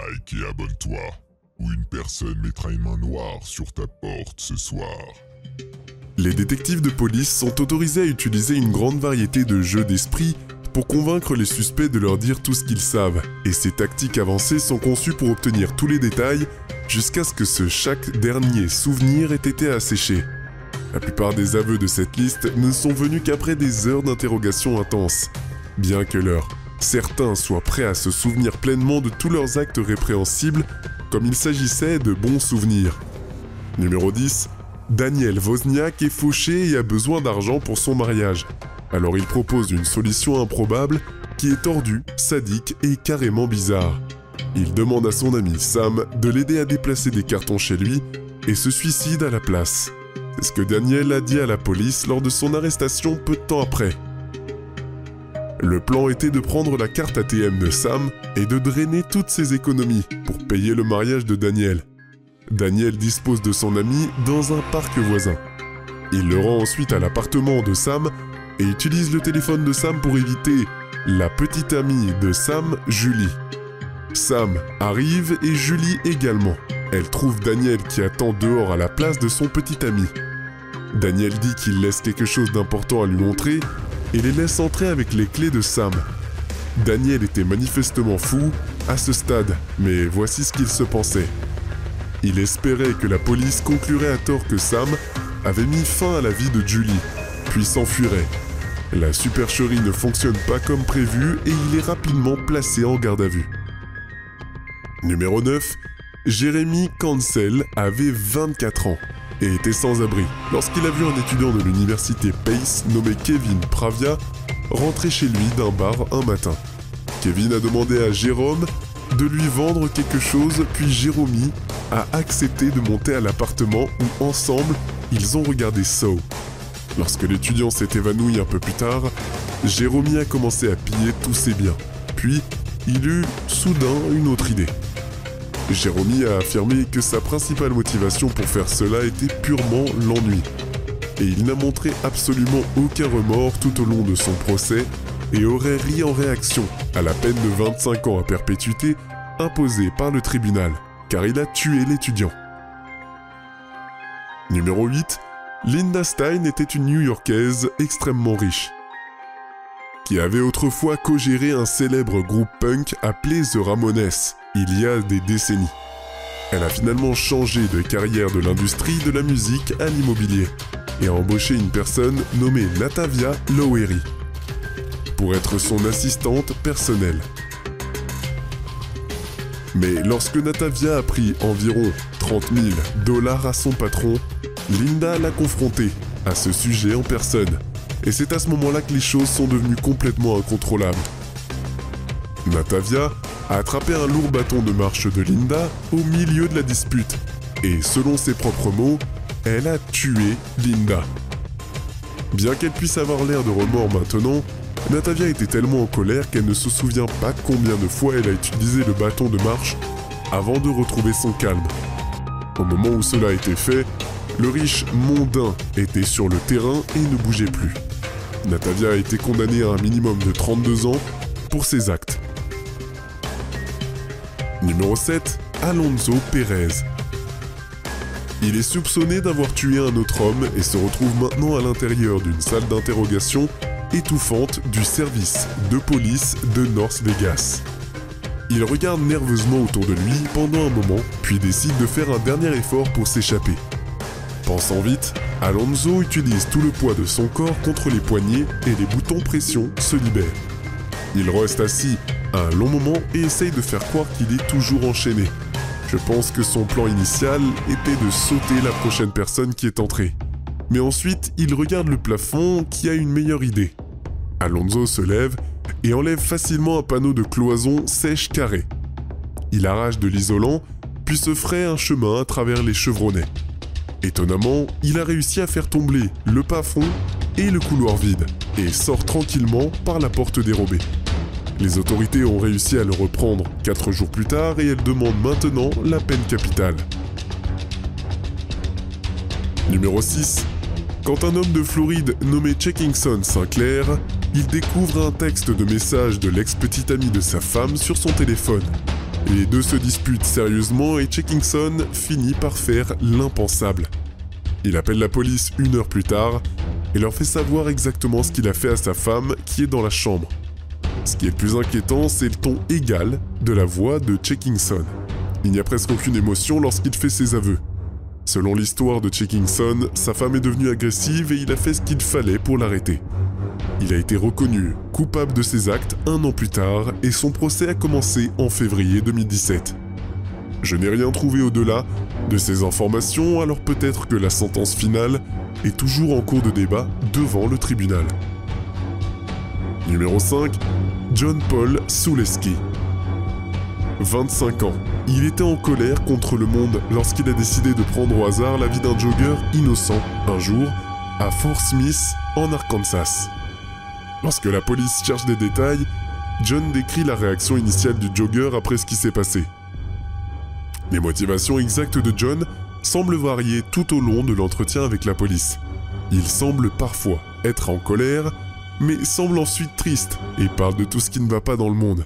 like et abonne-toi, ou une personne mettra une main noire sur ta porte ce soir. Les détectives de police sont autorisés à utiliser une grande variété de jeux d'esprit pour convaincre les suspects de leur dire tout ce qu'ils savent, et ces tactiques avancées sont conçues pour obtenir tous les détails jusqu'à ce que chaque dernier souvenir ait été asséché. La plupart des aveux de cette liste ne sont venus qu'après des heures d'interrogation intenses, bien que certains soient prêts à se souvenir pleinement de tous leurs actes répréhensibles, comme il s'agissait de bons souvenirs. Numéro 10. Daniel Wozniak est fauché et a besoin d'argent pour son mariage. Alors il propose une solution improbable qui est tordue, sadique et carrément bizarre. Il demande à son ami Sam de l'aider à déplacer des cartons chez lui et se suicide à la place. C'est ce que Daniel a dit à la police lors de son arrestation peu de temps après. Le plan était de prendre la carte ATM de Sam et de drainer toutes ses économies pour payer le mariage de Daniel. Daniel dispose de son ami dans un parc voisin. Il le rend ensuite à l'appartement de Sam et utilise le téléphone de Sam pour éviter la petite amie de Sam, Julie. Sam arrive et Julie également. Elle trouve Daniel qui attend dehors à la place de son petit ami. Daniel dit qu'il laisse quelque chose d'important à lui montrer et les laisse entrer avec les clés de Sam. Daniel était manifestement fou à ce stade, mais voici ce qu'il se pensait. Il espérait que la police conclurait à tort que Sam avait mis fin à la vie de Julie, puis s'enfuirait. La supercherie ne fonctionne pas comme prévu et il est rapidement placé en garde à vue. Numéro 9. Jérémy Cancel avait 24 ans et était sans abri lorsqu'il a vu un étudiant de l'université Pace nommé Kevin Pravia rentrer chez lui d'un bar un matin. Kevin a demandé à Jérôme de lui vendre quelque chose, puis Jérémy a accepté de monter à l'appartement où ensemble ils ont regardé Saw. Lorsque l'étudiant s'est évanoui un peu plus tard, Jérémy a commencé à piller tous ses biens. Puis, il eut soudain une autre idée. Jérémy a affirmé que sa principale motivation pour faire cela était purement l'ennui. Et il n'a montré absolument aucun remords tout au long de son procès et aurait ri en réaction à la peine de 25 ans à perpétuité imposée par le tribunal, car il a tué l'étudiant. Numéro 8. Linda Stein était une New-Yorkaise extrêmement riche, qui avait autrefois co-géré un célèbre groupe punk appelé The Ramones, il y a des décennies. Elle a finalement changé de carrière de l'industrie de la musique à l'immobilier, et a embauché une personne nommée Natavia Lowery, pour être son assistante personnelle. Mais lorsque Natavia a pris environ 30 000 $ à son patron, Linda l'a confrontée à ce sujet en personne, et c'est à ce moment-là que les choses sont devenues complètement incontrôlables. Natavia a attrapé un lourd bâton de marche de Linda au milieu de la dispute, et selon ses propres mots, elle a tué Linda. Bien qu'elle puisse avoir l'air de remords maintenant, Natavia était tellement en colère qu'elle ne se souvient pas combien de fois elle a utilisé le bâton de marche avant de retrouver son calme. Au moment où cela a été fait, le riche mondain était sur le terrain et ne bougeait plus. Natavia a été condamnée à un minimum de 32 ans pour ses actes. Numéro 7. Alonso Pérez. Il est soupçonné d'avoir tué un autre homme et se retrouve maintenant à l'intérieur d'une salle d'interrogation étouffante du service de police de North Vegas. Il regarde nerveusement autour de lui pendant un moment, puis décide de faire un dernier effort pour s'échapper. Pensant vite, Alonso utilise tout le poids de son corps contre les poignets et les boutons pression se libèrent. Il reste assis un long moment et essaye de faire croire qu'il est toujours enchaîné. Je pense que son plan initial était de sauter la prochaine personne qui est entrée. Mais ensuite, il regarde le plafond qui a une meilleure idée. Alonso se lève et enlève facilement un panneau de cloison sèche carré. Il arrache de l'isolant, puis se fraye un chemin à travers les chevronnets. Étonnamment, il a réussi à faire tomber le plafond et le couloir vide, et sort tranquillement par la porte dérobée. Les autorités ont réussi à le reprendre 4 jours plus tard et elles demandent maintenant la peine capitale. Numéro 6. Quand un homme de Floride nommé Checkinson Sinclair, il découvre un texte de message de l'ex-petite amie de sa femme sur son téléphone. Les deux se disputent sérieusement et Checkinson finit par faire l'impensable. Il appelle la police 1 heure plus tard et leur fait savoir exactement ce qu'il a fait à sa femme qui est dans la chambre. Ce qui est le plus inquiétant, c'est le ton égal de la voix de Checkinson. Il n'y a presque aucune émotion lorsqu'il fait ses aveux. Selon l'histoire de Checkinson, sa femme est devenue agressive et il a fait ce qu'il fallait pour l'arrêter. Il a été reconnu coupable de ses actes 1 an plus tard et son procès a commencé en février 2017. Je n'ai rien trouvé au-delà de ces informations, alors peut-être que la sentence finale est toujours en cours de débat devant le tribunal. Numéro 5. John Paul Souleski. 25 ans. Il était en colère contre le monde lorsqu'il a décidé de prendre au hasard la vie d'un jogger innocent, un jour, à Fort Smith, en Arkansas. Lorsque la police cherche des détails, John décrit la réaction initiale du jogger après ce qui s'est passé. Les motivations exactes de John semblent varier tout au long de l'entretien avec la police. Il semble parfois être en colère, mais semble ensuite triste et parle de tout ce qui ne va pas dans le monde.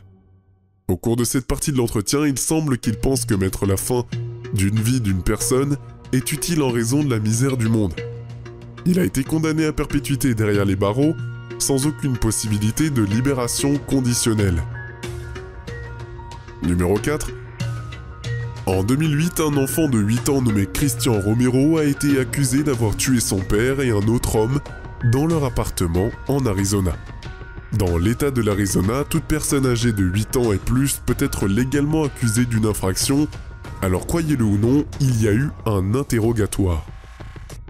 Au cours de cette partie de l'entretien, il semble qu'il pense que mettre la fin d'une vie d'une personne est utile en raison de la misère du monde. Il a été condamné à perpétuité derrière les barreaux, sans aucune possibilité de libération conditionnelle. Numéro 4. En 2008, un enfant de 8 ans nommé Christian Romero a été accusé d'avoir tué son père et un autre homme dans leur appartement en Arizona. Dans l'État de l'Arizona, toute personne âgée de 8 ans et plus peut être légalement accusée d'une infraction, alors croyez-le ou non, il y a eu un interrogatoire.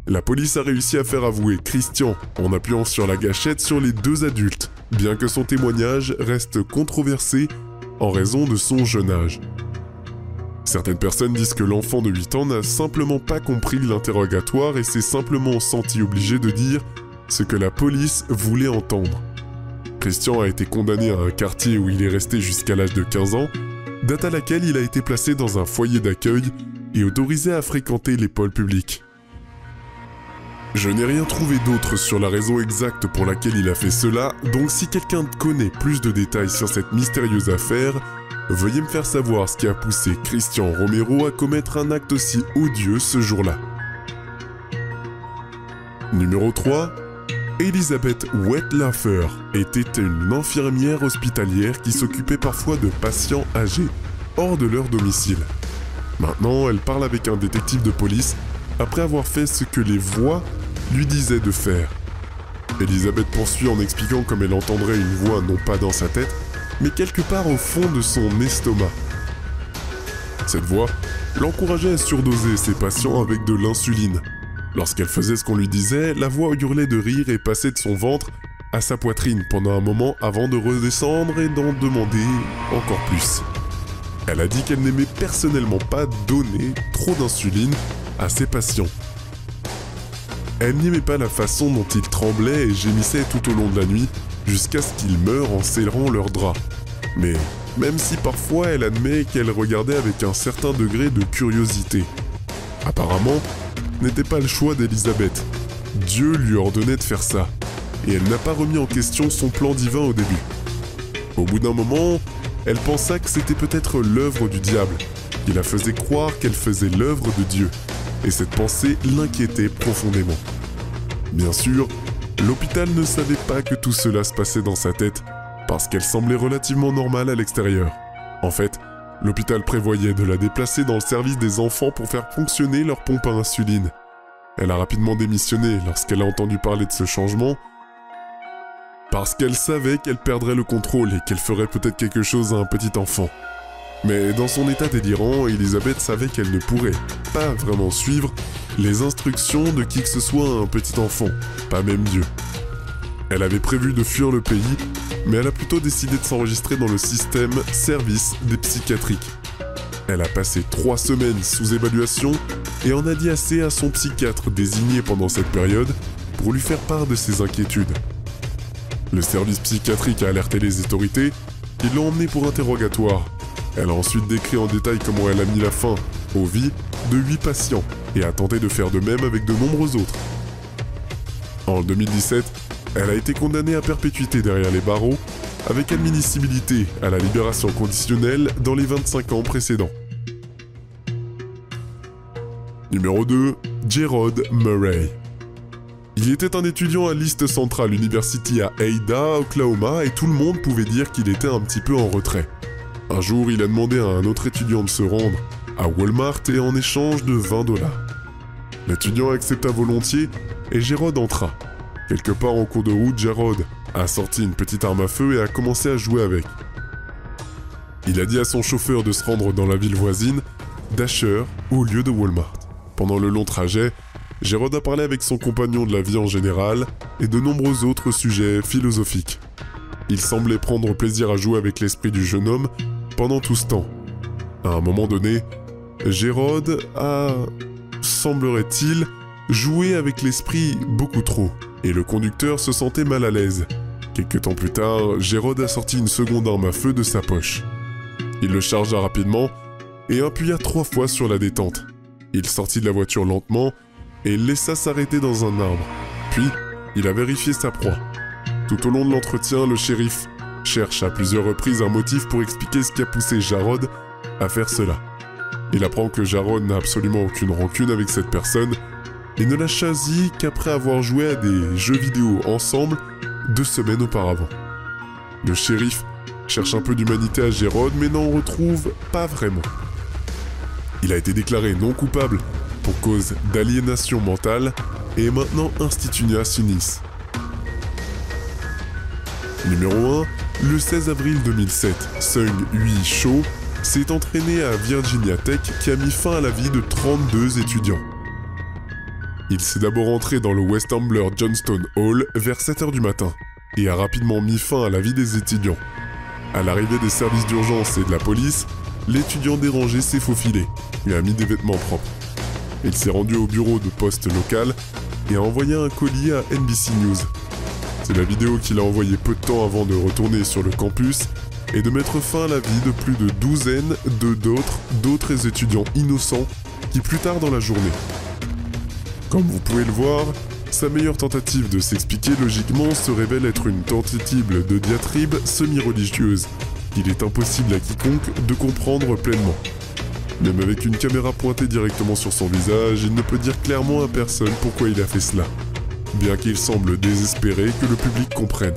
La police a réussi à faire avouer Christian en appuyant sur la gâchette sur les deux adultes, bien que son témoignage reste controversé en raison de son jeune âge. Certaines personnes disent que l'enfant de 8 ans n'a simplement pas compris l'interrogatoire et s'est simplement senti obligé de dire ce que la police voulait entendre. Christian a été condamné à un quartier où il est resté jusqu'à l'âge de 15 ans, date à laquelle il a été placé dans un foyer d'accueil et autorisé à fréquenter les pôles publics. Je n'ai rien trouvé d'autre sur la raison exacte pour laquelle il a fait cela, donc si quelqu'un connaît plus de détails sur cette mystérieuse affaire, veuillez me faire savoir ce qui a poussé Christian Romero à commettre un acte aussi odieux ce jour-là. Numéro 3. Elizabeth Wetlaufer était une infirmière hospitalière qui s'occupait parfois de patients âgés, hors de leur domicile. Maintenant, elle parle avec un détective de police après avoir fait ce que les voix lui disaient de faire. Elizabeth poursuit en expliquant comme elle entendrait une voix non pas dans sa tête, mais quelque part au fond de son estomac. Cette voix l'encourageait à surdoser ses patients avec de l'insuline. Lorsqu'elle faisait ce qu'on lui disait, la voix hurlait de rire et passait de son ventre à sa poitrine pendant un moment avant de redescendre et d'en demander encore plus. Elle a dit qu'elle n'aimait personnellement pas donner trop d'insuline à ses patients. Elle n'aimait pas la façon dont ils tremblaient et gémissaient tout au long de la nuit jusqu'à ce qu'ils meurent en serrant leurs draps. Mais même si parfois elle admet qu'elle regardait avec un certain degré de curiosité. Apparemment, ce n'était pas le choix d'Elizabeth. Dieu lui ordonnait de faire ça, et elle n'a pas remis en question son plan divin au début. Au bout d'un moment, elle pensa que c'était peut-être l'œuvre du diable, qui la faisait croire qu'elle faisait l'œuvre de Dieu, et cette pensée l'inquiétait profondément. Bien sûr, l'hôpital ne savait pas que tout cela se passait dans sa tête, parce qu'elle semblait relativement normale à l'extérieur. En fait, l'hôpital prévoyait de la déplacer dans le service des enfants pour faire fonctionner leur pompe à insuline. Elle a rapidement démissionné lorsqu'elle a entendu parler de ce changement, parce qu'elle savait qu'elle perdrait le contrôle et qu'elle ferait peut-être quelque chose à un petit enfant. Mais dans son état délirant, Elizabeth savait qu'elle ne pourrait pas vraiment suivre les instructions de qui que ce soit à un petit enfant, pas même Dieu. Elle avait prévu de fuir le pays, mais elle a plutôt décidé de s'enregistrer dans le système service des psychiatriques. Elle a passé 3 semaines sous évaluation et en a dit assez à son psychiatre désigné pendant cette période pour lui faire part de ses inquiétudes. Le service psychiatrique a alerté les autorités qui l'ont emmenée pour interrogatoire. Elle a ensuite décrit en détail comment elle a mis la fin aux vies de 8 patients et a tenté de faire de même avec de nombreux autres. En 2017, elle a été condamnée à perpétuité derrière les barreaux avec admissibilité à la libération conditionnelle dans les 25 ans précédents. Numéro 2, Jerrod Murray. Il était un étudiant à l'East Central University à Ada, Oklahoma, et tout le monde pouvait dire qu'il était un petit peu en retrait. Un jour, il a demandé à un autre étudiant de se rendre à Walmart et en échange de $20. L'étudiant accepta volontiers et Jerrod entra. Quelque part en cours de route, Jerrod a sorti une petite arme à feu et a commencé à jouer avec. Il a dit à son chauffeur de se rendre dans la ville voisine d'Asher au lieu de Walmart. Pendant le long trajet, Jerrod a parlé avec son compagnon de la vie en général et de nombreux autres sujets philosophiques. Il semblait prendre plaisir à jouer avec l'esprit du jeune homme pendant tout ce temps. À un moment donné, Jerrod a, semblerait-il, joué avec l'esprit beaucoup trop, et le conducteur se sentait mal à l'aise. Quelque temps plus tard, Jerrod a sorti une seconde arme à feu de sa poche. Il le chargea rapidement et appuya 3 fois sur la détente. Il sortit de la voiture lentement et laissa s'arrêter dans un arbre. Puis, il a vérifié sa proie. Tout au long de l'entretien, le shérif cherche à plusieurs reprises un motif pour expliquer ce qui a poussé Jerrod à faire cela. Il apprend que Jerrod n'a absolument aucune rancune avec cette personne et ne l'a choisi qu'après avoir joué à des jeux vidéo ensemble 2 semaines auparavant. Le shérif cherche un peu d'humanité à Jerrod mais n'en retrouve pas vraiment. Il a été déclaré non coupable pour cause d'aliénation mentale et est maintenant institué à Sunis. Numéro 1, le 16 avril 2007, Sung Hui Cho s'est entraîné à Virginia Tech qui a mis fin à la vie de 32 étudiants. Il s'est d'abord entré dans le West Ambler Johnstone Hall vers 7h du matin et a rapidement mis fin à la vie des étudiants. À l'arrivée des services d'urgence et de la police, l'étudiant dérangé s'est faufilé et a mis des vêtements propres. Il s'est rendu au bureau de poste local et a envoyé un colis à NBC News. C'est la vidéo qu'il a envoyée peu de temps avant de retourner sur le campus et de mettre fin à la vie de plus de douzaines d'autres étudiants innocents qui plus tard dans la journée. Comme vous pouvez le voir, sa meilleure tentative de s'expliquer logiquement se révèle être une tentative de diatribe semi-religieuse qu'il est impossible à quiconque de comprendre pleinement. Même avec une caméra pointée directement sur son visage, il ne peut dire clairement à personne pourquoi il a fait cela, bien qu'il semble désespéré que le public comprenne.